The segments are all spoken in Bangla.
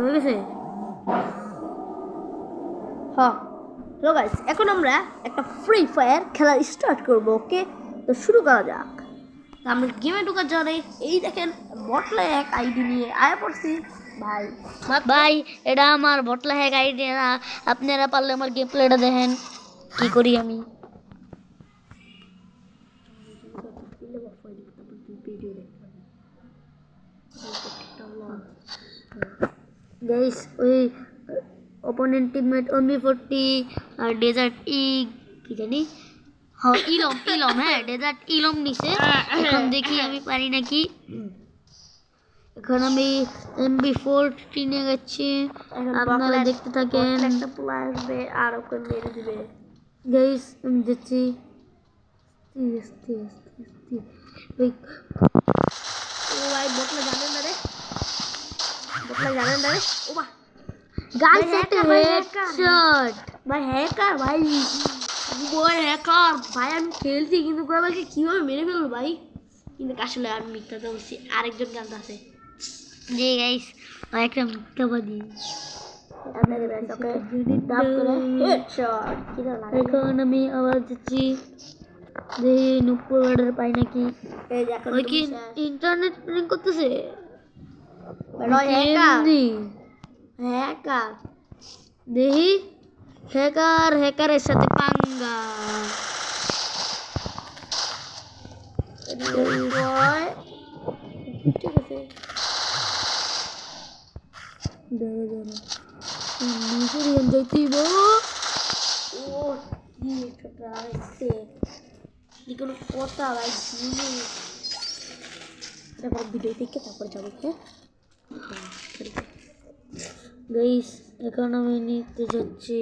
হয়ে গেছে। হ্যাঁ তো গাইস এখন আমরা একটা ফ্রি ফায়ার খেলা স্টার্ট করবো। ওকে তো শুরু করা যাক। আমরা গেমে ঢোকার জন্য এই দেখেন বটলা এক আইডি নিয়ে আয়া পড়ছি ভাই। ভাই এটা আমার বটলা হ্যাক আইডিয়া না, আপনারা পারলে আমার গেম প্লেটা দেখেন কি করি আমি। গাইস ওই অপোনেন্ট টিমমেট OMB40 আর ডেজার্ট কি জানি, হ্যাঁ ইলম হ্যাঁ ডেজার্ট ইলম নিছে। এখন দেখি আমি পারি নাকি। এখন আমি MB40 নিয়ে যাচ্ছি, আপনারা দেখতে থাকেন। একটা পোলা আসবে আর ওকে মেরে দিবে। গাইস আমি যাচ্ছি। ও ভাই বটলা জানেন না রে, বটলা জানেন না রে। ও মা গাইস ভাই, একটা ভাই, হেডশট। ভাই হ্যাকার ভাই, বই হ্যাকার ভাই। আমি খেলছি কিন্তু আমাকে কিভাবে মেরে ফেললো ভাই। কিন্তু আসলে আমি মিথ্যাটা বলছি, আরেকজন গান আছে। জি গাইস একটা মিথ্যাবাদী। এখন আমি আবার যাচ্ছি, দেখি নুপুর অর্ডার পাই নাকি। ওই কি ইন্টারনেট প্রিং করতেছে এমনি। হ্যাকার দেখি হ্যাকারের সাথে পাঙ্গা। ঠিক আছে ও কি কোনো কথা ভাই শুনি। তারপর ভিডিও দেখে তারপর যাবো। হ্যাঁ গাইস এখন আমি নিতে যাচ্ছি।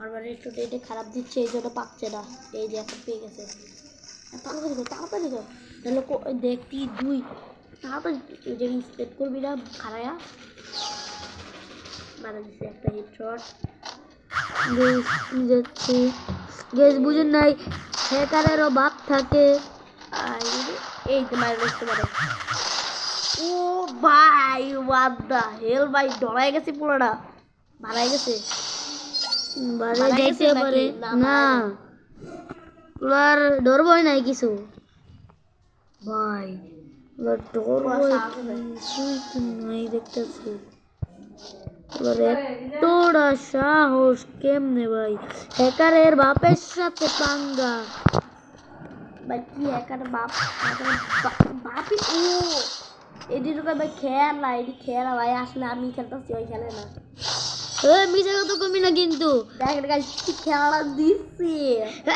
আমার একটু ডেটে খারাপ দিচ্ছে এই জন্য পাচ্ছে না। এই যে এখন পেয়ে গেছে। তাড়াতাড়ি কর তাহলে দেখি দুই তাড়াতাড়ি এই যে স্পেড করবি না খারায়া মারা দিচ্ছে একটা হেডশট। গাইস আমি যাচ্ছি। গাইস বুঝেন নাই হ্যাকারেরও বাপ থাকে। এই যে মারা দিচ্ছে পারে। ও ভাই হোয়াট দ্য হেল ভাই, ডরাই গেছে পুরোটা, মারাই গেছে। বারে মারা যাইতে গেছে পারে নাকি? না, না, মারা নাই। তোর ডর ভয় নাই কিছু ভাই, তোর ডর পুরা ভয় সাহস আছে। কিছুই তো নাই দেখতেছি। তোর এতটা সাহস কেমনে ভাই, হ্যাকারের বাপের সাথে পাঙ্গা। ভাই কি হ্যাকার বাপ, বাপি ও এদিকে ভাই খেলা, এটি খেলা ভাই। আসলে আমি খেলতেছি, ওই খেলে না। মিশা কথা কমি না কিন্তু। দেখ এটা guys, কি খেলা দিচ্ছি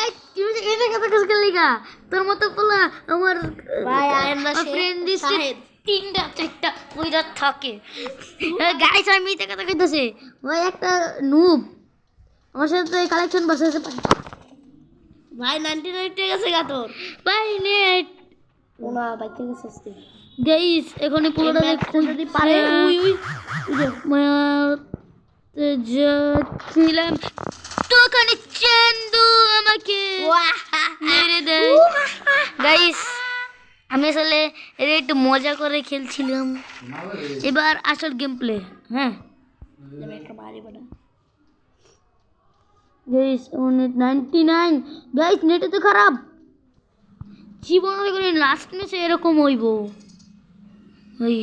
এই তুমি যে এটা কথা কাজ করলি গা, তোর মতো পোলা আমার ভাই। আই এম দ্য ফ্রেন্ড লিস্টে শাহেদ। 3টা 4টা পয়রা থাকে। গাইস আমি এটা কথা কইতাছি, ওই একটা নুব আমার সাথে কালেকশন বসাইছে ভাই 99 ঠিক আছে গা তোর ভাই নেট। ওনা ভাই থেকে সস্তি। গাইস এখন পুরোটা দেখতে যদি পারে উই উই যাচ্ছিলাম তখন চান্দু আমাকে মেরে দেয়। গাইস আমি আসলে এটা একটু মজা করে খেলছিলাম। এবার আসল গেম প্লে। হ্যাঁ আমি একটা মারি বড় গাইস 99। গাইস নেট তো খারাপ, জীবনে করে লাস্ট ম্যাচে এরকম হইব ওই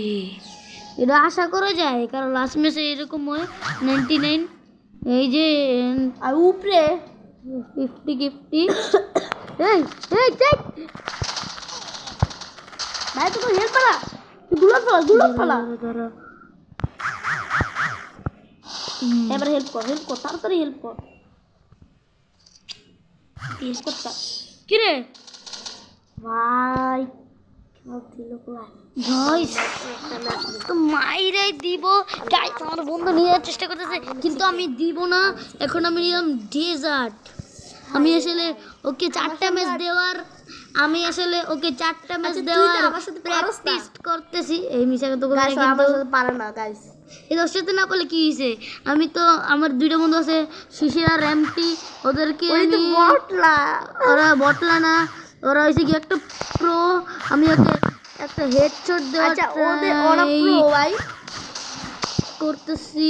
এটা আশা করা যায়, কারণ লাস্ট ম্যাচে এরকম হয় 99। এই যে আর উপরে 50-50 এই এই দেখ ভাই তুমি হেল্প করা, তুই গুলো ফেলা এবার হেল্প কর তাড়াতাড়ি হেল্প কর কি রে ভাই খেলা দিল কোলা গাইস তো মাইরাই দিব। গাইস আমার বন্ধু নেওয়ার চেষ্টা করতেছে কিন্তু আমি দিব না। এখন আমি নিলাম ডেজার্ট। আমি আসলে ওকে 4টা ম্যাচ দেওয়ার, আমি আসলে ওকে 4টা ম্যাচ দেওয়ার আমার সাথে পারস না প্র্যাকটিস করতেছি। এই মিশাকে তো গাইস কিন্তু আমার সাথে পারে না গাইস। এই দশ সাথে না পারলে কি হয়েছে, আমি তো আমার 2টা বন্ধু আছে শিশির আর এমটি, ওদেরকে ওই তো আমি বটলা ওরা বটলা না, ওরা হয়েছে কি একটা প্রো। আমি ওকে একটা হেডশট দেওয়ার আচ্ছা ওরা প্রো ভাই করতেছি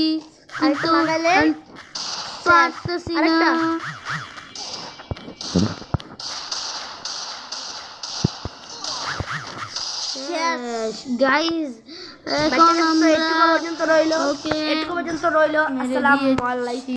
আরেকটা কিন্তু লাগাইলে আমি পারতেছি আরেকটা। না। গাইস এখন আমরা এটুকু পর্যন্ত রইলো ওকে এটুকু পর্যন্ত রইলো। মেরে আসসালামু দিয়েছি। আলাইকুম।